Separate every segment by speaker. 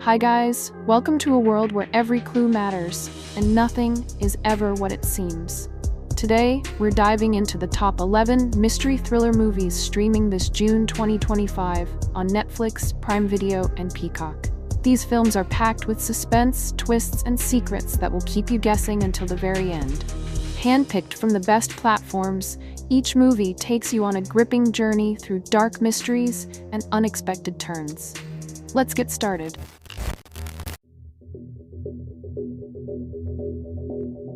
Speaker 1: Hi guys, welcome to a world where every clue matters, and nothing is ever what it seems. Today, we're diving into the top 11 mystery thriller movies streaming this June 2025 on Netflix, Prime Video, and Peacock. These films are packed with suspense, twists, and secrets that will keep you guessing until the very end. Handpicked from the best platforms, each movie takes you on a gripping journey through dark mysteries and unexpected turns. Let's get started.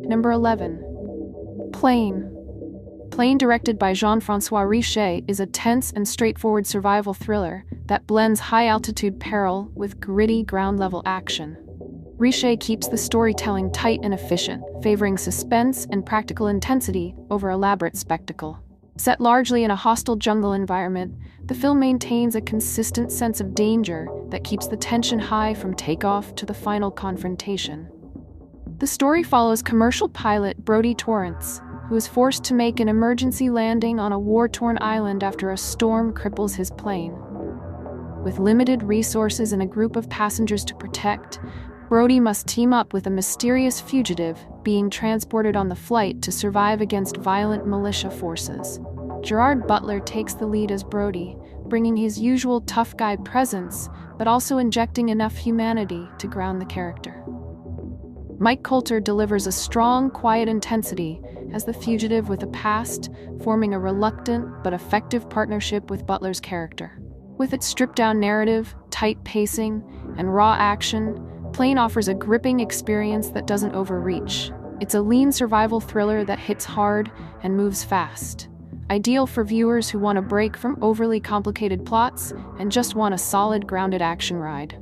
Speaker 1: Number 11. Plane. Plane, directed by Jean-François Richet, is a tense and straightforward survival thriller that blends high-altitude peril with gritty ground-level action. Richet keeps the storytelling tight and efficient, favoring suspense and practical intensity over elaborate spectacle. Set largely in a hostile jungle environment, the film maintains a consistent sense of danger that keeps the tension high from takeoff to the final confrontation. The story follows commercial pilot Brodie Torrance, who is forced to make an emergency landing on a war-torn island after a storm cripples his plane. With limited resources and a group of passengers to protect, Brodie must team up with a mysterious fugitive being transported on the flight to survive against violent militia forces. Gerard Butler takes the lead as Brodie, bringing his usual tough guy presence, but also injecting enough humanity to ground the character. Mike Colter delivers a strong, quiet intensity as the fugitive with a past, forming a reluctant but effective partnership with Butler's character. With its stripped-down narrative, tight pacing, and raw action, Plane offers a gripping experience that doesn't overreach. It's a lean survival thriller that hits hard and moves fast. Ideal for viewers who want a break from overly complicated plots and just want a solid, grounded action ride.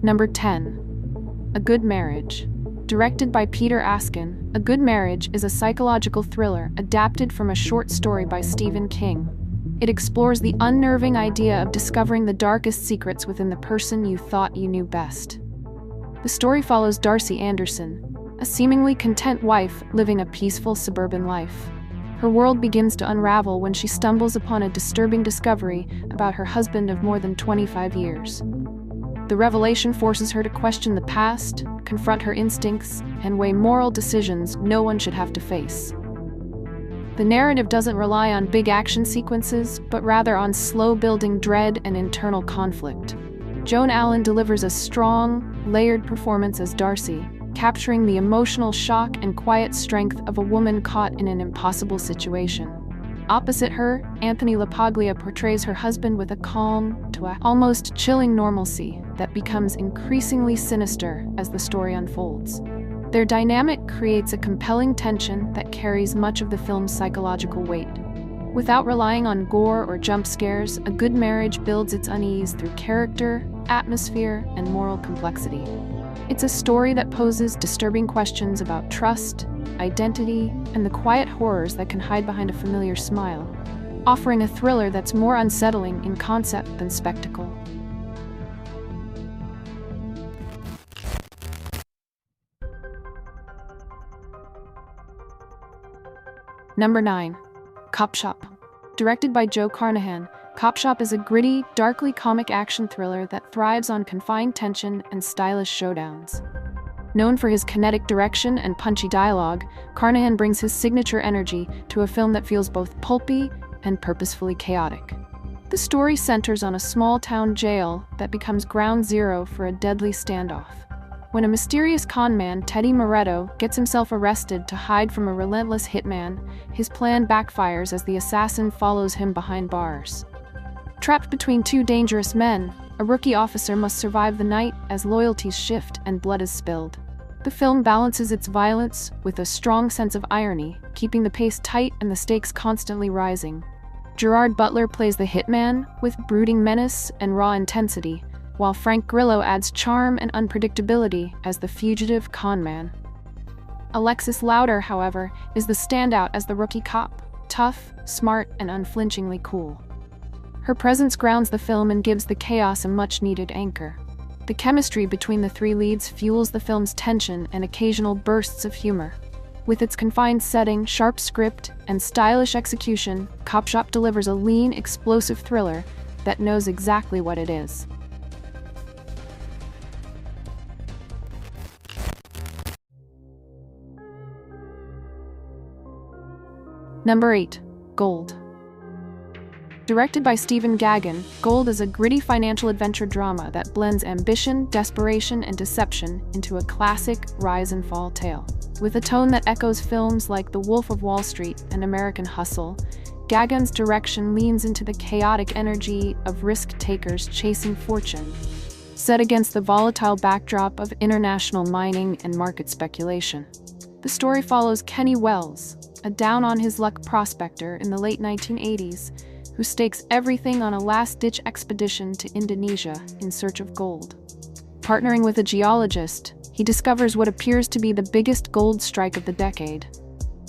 Speaker 1: Number 10. A Good Marriage. Directed by Peter Askin, A Good Marriage is a psychological thriller adapted from a short story by Stephen King. It explores the unnerving idea of discovering the darkest secrets within the person you thought you knew best. The story follows Darcy Anderson, a seemingly content wife living a peaceful suburban life. Her world begins to unravel when she stumbles upon a disturbing discovery about her husband of more than 25 years. The revelation forces her to question the past, confront her instincts, and weigh moral decisions no one should have to face. The narrative doesn't rely on big action sequences, but rather on slow-building dread and internal conflict. Joan Allen delivers a strong, layered performance as Darcy, capturing the emotional shock and quiet strength of a woman caught in an impossible situation. Opposite her, Anthony LaPaglia portrays her husband with a calm to almost chilling normalcy that becomes increasingly sinister as the story unfolds. Their dynamic creates a compelling tension that carries much of the film's psychological weight. Without relying on gore or jump scares, A Good Marriage builds its unease through character, atmosphere, and moral complexity. It's a story that poses disturbing questions about trust, identity, and the quiet horrors that can hide behind a familiar smile, offering a thriller that's more unsettling in concept than spectacle. Number 9. Copshop. Directed by Joe Carnahan, Copshop is a gritty, darkly comic action thriller that thrives on confined tension and stylish showdowns. Known for his kinetic direction and punchy dialogue, Carnahan brings his signature energy to a film that feels both pulpy and purposefully chaotic. The story centers on a small-town jail that becomes ground zero for a deadly standoff. When a mysterious conman, Teddy Moretto, gets himself arrested to hide from a relentless hitman, his plan backfires as the assassin follows him behind bars. Trapped between two dangerous men, a rookie officer must survive the night as loyalties shift and blood is spilled. The film balances its violence with a strong sense of irony, keeping the pace tight and the stakes constantly rising. Gerard Butler plays the hitman with brooding menace and raw intensity, while Frank Grillo adds charm and unpredictability as the fugitive conman. Alexis Louder, however, is the standout as the rookie cop, tough, smart, and unflinchingly cool. Her presence grounds the film and gives the chaos a much-needed anchor. The chemistry between the three leads fuels the film's tension and occasional bursts of humor. With its confined setting, sharp script, and stylish execution, Copshop delivers a lean, explosive thriller that knows exactly what it is. Number 8. Gold. Directed by Stephen Gaghan, Gold is a gritty financial adventure drama that blends ambition, desperation, and deception into a classic rise and fall tale. With a tone that echoes films like The Wolf of Wall Street and American Hustle, Gaghan's direction leans into the chaotic energy of risk-takers chasing fortune, set against the volatile backdrop of international mining and market speculation. The story follows Kenny Wells, a down-on-his-luck prospector in the late 1980s, who stakes everything on a last-ditch expedition to Indonesia in search of gold. Partnering with a geologist, he discovers what appears to be the biggest gold strike of the decade.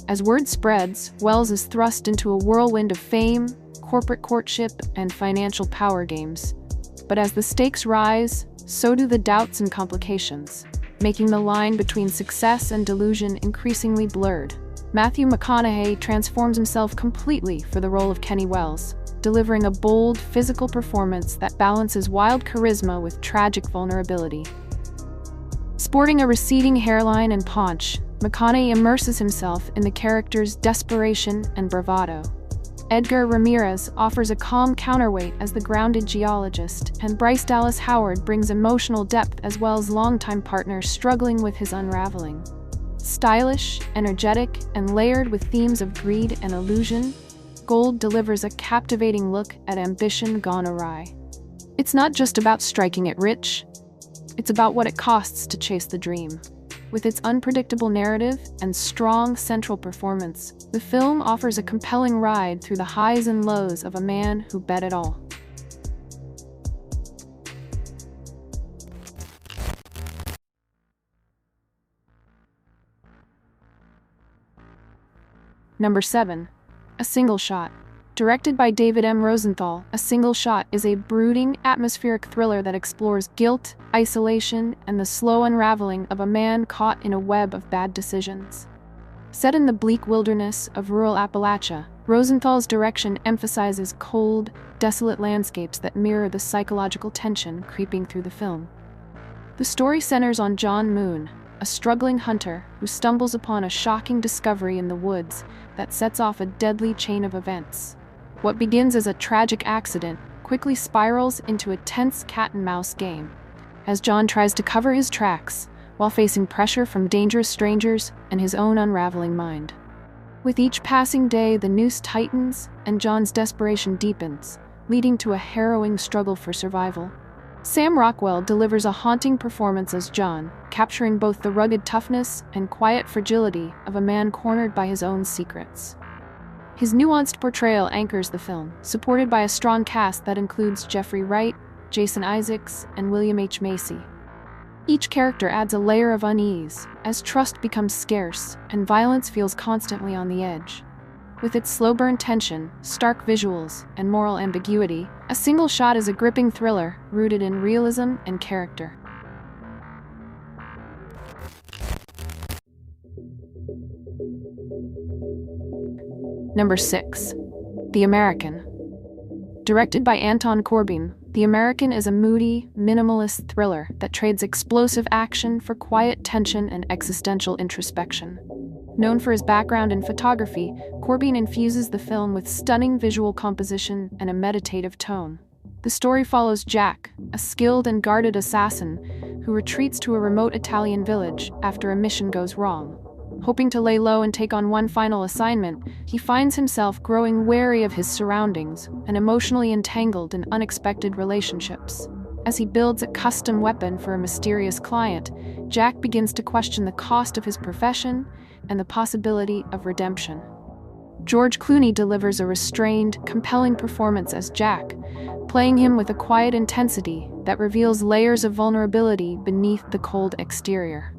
Speaker 1: As word spreads, Wells is thrust into a whirlwind of fame, corporate courtship, and financial power games. But as the stakes rise, so do the doubts and complications, making the line between success and delusion increasingly blurred. Matthew McConaughey transforms himself completely for the role of Kenny Wells, delivering a bold, physical performance that balances wild charisma with tragic vulnerability. Sporting a receding hairline and paunch, McConaughey immerses himself in the character's desperation and bravado. Edgar Ramirez offers a calm counterweight as the grounded geologist, and Bryce Dallas Howard brings emotional depth as well as longtime partner struggling with his unraveling. Stylish, energetic, and layered with themes of greed and illusion, Gold delivers a captivating look at ambition gone awry. It's not just about striking it rich, it's about what it costs to chase the dream. With its unpredictable narrative and strong central performance, the film offers a compelling ride through the highs and lows of a man who bet it all. Number 7. A Single Shot. Directed by David M. Rosenthal, A Single Shot is a brooding, atmospheric thriller that explores guilt, isolation, and the slow unraveling of a man caught in a web of bad decisions. Set in the bleak wilderness of rural Appalachia, Rosenthal's direction emphasizes cold, desolate landscapes that mirror the psychological tension creeping through the film. The story centers on John Moon, a struggling hunter who stumbles upon a shocking discovery in the woods that sets off a deadly chain of events. What begins as a tragic accident quickly spirals into a tense cat-and-mouse game, as John tries to cover his tracks while facing pressure from dangerous strangers and his own unraveling mind. With each passing day, the noose tightens and John's desperation deepens, leading to a harrowing struggle for survival. Sam Rockwell delivers a haunting performance as John, capturing both the rugged toughness and quiet fragility of a man cornered by his own secrets. His nuanced portrayal anchors the film, supported by a strong cast that includes Jeffrey Wright, Jason Isaacs, and William H. Macy. Each character adds a layer of unease, as trust becomes scarce and violence feels constantly on the edge. With its slow-burn tension, stark visuals, and moral ambiguity, A Single Shot is a gripping thriller rooted in realism and character. Number 6. The American. Directed by Anton Corbijn, The American is a moody, minimalist thriller that trades explosive action for quiet tension and existential introspection. Known for his background in photography, Corbijn infuses the film with stunning visual composition and a meditative tone. The story follows Jack, a skilled and guarded assassin who retreats to a remote Italian village after a mission goes wrong. Hoping to lay low and take on one final assignment, he finds himself growing wary of his surroundings and emotionally entangled in unexpected relationships. As he builds a custom weapon for a mysterious client, Jack begins to question the cost of his profession and the possibility of redemption. George Clooney delivers a restrained, compelling performance as Jack, playing him with a quiet intensity that reveals layers of vulnerability beneath the cold exterior.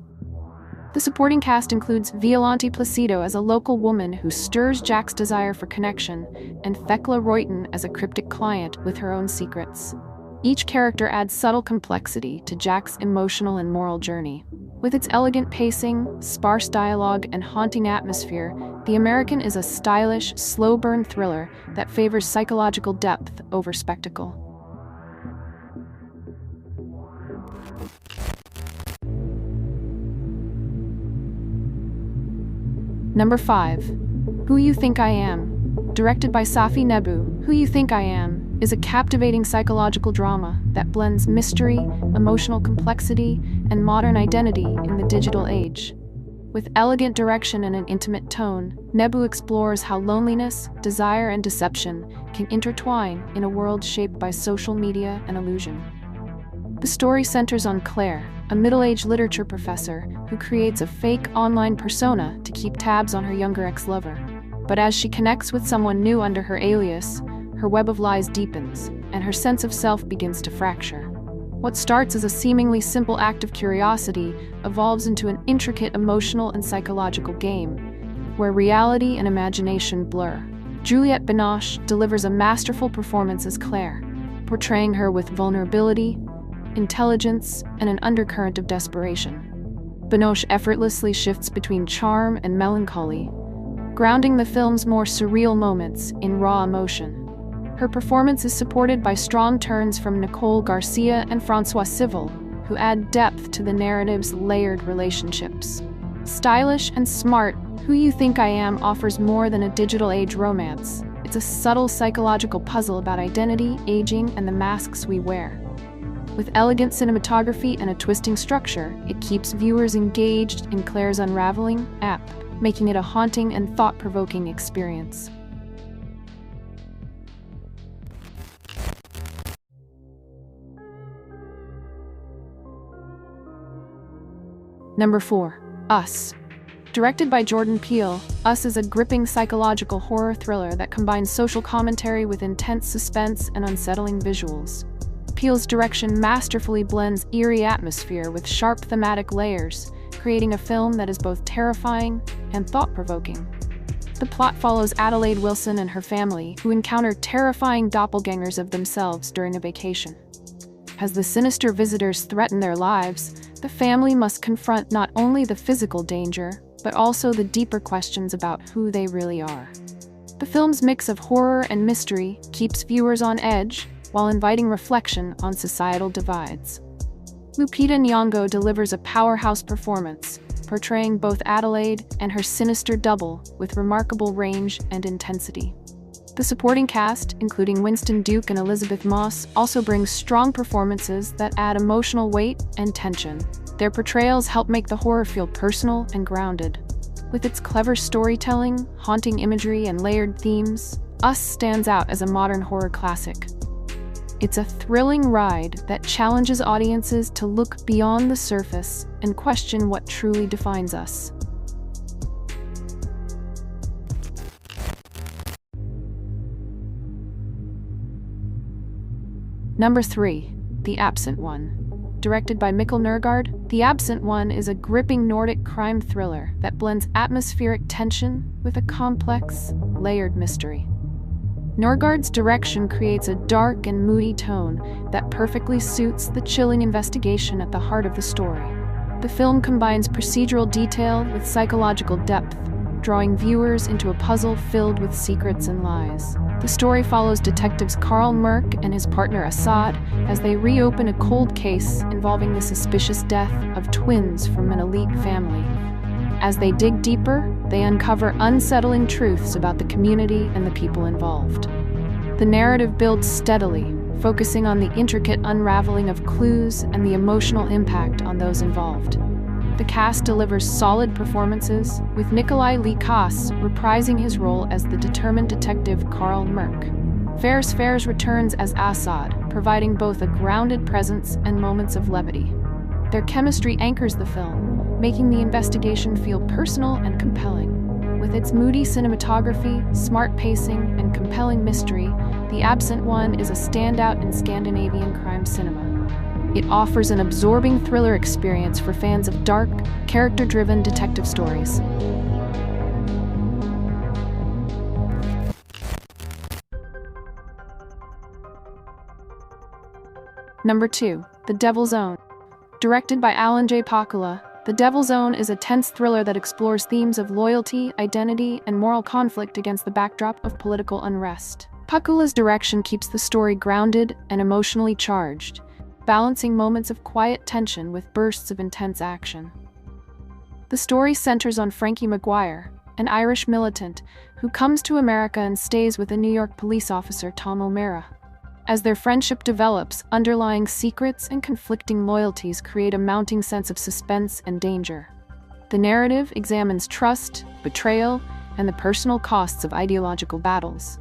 Speaker 1: The supporting cast includes Violante Placido as a local woman who stirs Jack's desire for connection, and Thekla Royton as a cryptic client with her own secrets. Each character adds subtle complexity to Jack's emotional and moral journey. With its elegant pacing, sparse dialogue, and haunting atmosphere, The American is a stylish, slow-burn thriller that favors psychological depth over spectacle. Number 5. Who You Think I Am. Directed by Safi Nebu, Who You Think I Am is a captivating psychological drama that blends mystery, emotional complexity, and modern identity in the digital age. With elegant direction and an intimate tone, Nebu explores how loneliness, desire, and deception can intertwine in a world shaped by social media and illusion. The story centers on Claire, a middle-aged literature professor who creates a fake online persona to keep tabs on her younger ex-lover. But as she connects with someone new under her alias, her web of lies deepens, and her sense of self begins to fracture. What starts as a seemingly simple act of curiosity evolves into an intricate emotional and psychological game, where reality and imagination blur. Juliette Binoche delivers a masterful performance as Claire, portraying her with vulnerability, intelligence, and an undercurrent of desperation. Binoche effortlessly shifts between charm and melancholy, grounding the film's more surreal moments in raw emotion. Her performance is supported by strong turns from Nicole Garcia and Francois Civil, who add depth to the narrative's layered relationships. Stylish and smart, Who You Think I Am offers more than a digital age romance. It's a subtle psychological puzzle about identity, aging, and the masks we wear. With elegant cinematography and a twisting structure, it keeps viewers engaged in Claire's unraveling arc, making it a haunting and thought-provoking experience. Number 4. Us. Directed by Jordan Peele, Us is a gripping psychological horror thriller that combines social commentary with intense suspense and unsettling visuals. Peele's direction masterfully blends eerie atmosphere with sharp thematic layers, creating a film that is both terrifying and thought-provoking. The plot follows Adelaide Wilson and her family, who encounter terrifying doppelgangers of themselves during a vacation. As the sinister visitors threaten their lives, the family must confront not only the physical danger, but also the deeper questions about who they really are. The film's mix of horror and mystery keeps viewers on edge, while inviting reflection on societal divides. Lupita Nyong'o delivers a powerhouse performance, portraying both Adelaide and her sinister double with remarkable range and intensity. The supporting cast, including Winston Duke and Elizabeth Moss, also brings strong performances that add emotional weight and tension. Their portrayals help make the horror feel personal and grounded. With its clever storytelling, haunting imagery, and layered themes, Us stands out as a modern horror classic. It's a thrilling ride that challenges audiences to look beyond the surface and question what truly defines us. Number 3. The Absent One. Directed by Mikkel Nergård, The Absent One is a gripping Nordic crime thriller that blends atmospheric tension with a complex, layered mystery. Nergård's direction creates a dark and moody tone that perfectly suits the chilling investigation at the heart of the story. The film combines procedural detail with psychological depth, drawing viewers into a puzzle filled with secrets and lies. The story follows detectives Carl Merk and his partner Assad as they reopen a cold case involving the suspicious death of twins from an elite family. As they dig deeper, they uncover unsettling truths about the community and the people involved. The narrative builds steadily, focusing on the intricate unraveling of clues and the emotional impact on those involved. The cast delivers solid performances, with Nikolai Lee Kaas reprising his role as the determined detective Carl Merk. Fares Fares returns as Assad, providing both a grounded presence and moments of levity. Their chemistry anchors the film, making the investigation feel personal and compelling. With its moody cinematography, smart pacing, and compelling mystery, The Absent One is a standout in Scandinavian crime cinema. It offers an absorbing thriller experience for fans of dark, character-driven detective stories. Number 2. The Devil's Own. Directed by Alan J. Pakula, The Devil's Own is a tense thriller that explores themes of loyalty, identity, and moral conflict against the backdrop of political unrest. Pakula's direction keeps the story grounded and emotionally charged, balancing moments of quiet tension with bursts of intense action. The story centers on Frankie McGuire, an Irish militant who comes to America and stays with a New York police officer, Tom O'Mara. As their friendship develops, underlying secrets and conflicting loyalties create a mounting sense of suspense and danger. The narrative examines trust, betrayal, and the personal costs of ideological battles.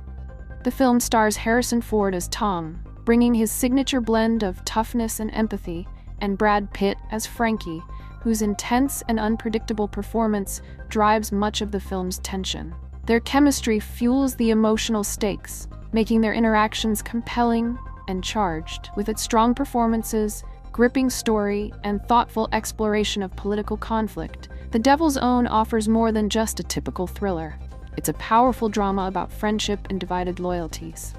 Speaker 1: The film stars Harrison Ford as Tom, bringing his signature blend of toughness and empathy, and Brad Pitt as Frankie, whose intense and unpredictable performance drives much of the film's tension. Their chemistry fuels the emotional stakes, making their interactions compelling and charged. With its strong performances, gripping story, and thoughtful exploration of political conflict, The Devil's Own offers more than just a typical thriller. It's a powerful drama about friendship and divided loyalties.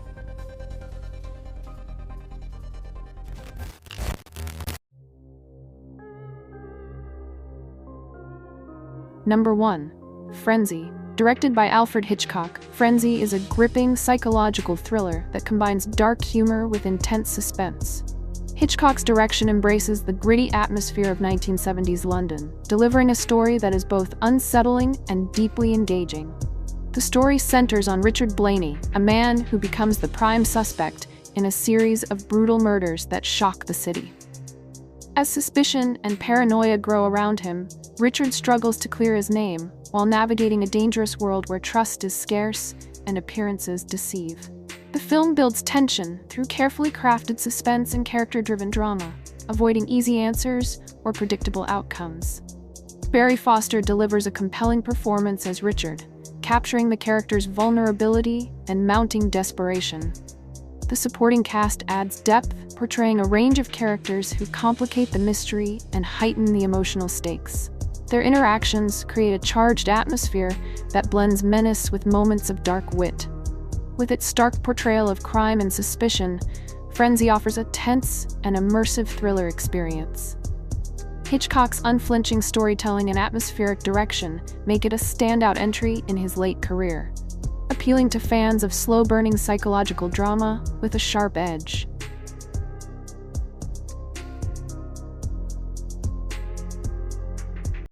Speaker 1: Number 1. Frenzy. Directed by Alfred Hitchcock, Frenzy is a gripping psychological thriller that combines dark humor with intense suspense. Hitchcock's direction embraces the gritty atmosphere of 1970s London, delivering a story that is both unsettling and deeply engaging. The story centers on Richard Blaney, a man who becomes the prime suspect in a series of brutal murders that shock the city. As suspicion and paranoia grow around him, Richard struggles to clear his name while navigating a dangerous world where trust is scarce and appearances deceive. The film builds tension through carefully crafted suspense and character-driven drama, avoiding easy answers or predictable outcomes. Barry Foster delivers a compelling performance as Richard, capturing the character's vulnerability and mounting desperation. The supporting cast adds depth, portraying a range of characters who complicate the mystery and heighten the emotional stakes. Their interactions create a charged atmosphere that blends menace with moments of dark wit. With its stark portrayal of crime and suspicion, Frenzy offers a tense and immersive thriller experience. Hitchcock's unflinching storytelling and atmospheric direction make it a standout entry in his late career, appealing to fans of slow-burning psychological drama with a sharp edge.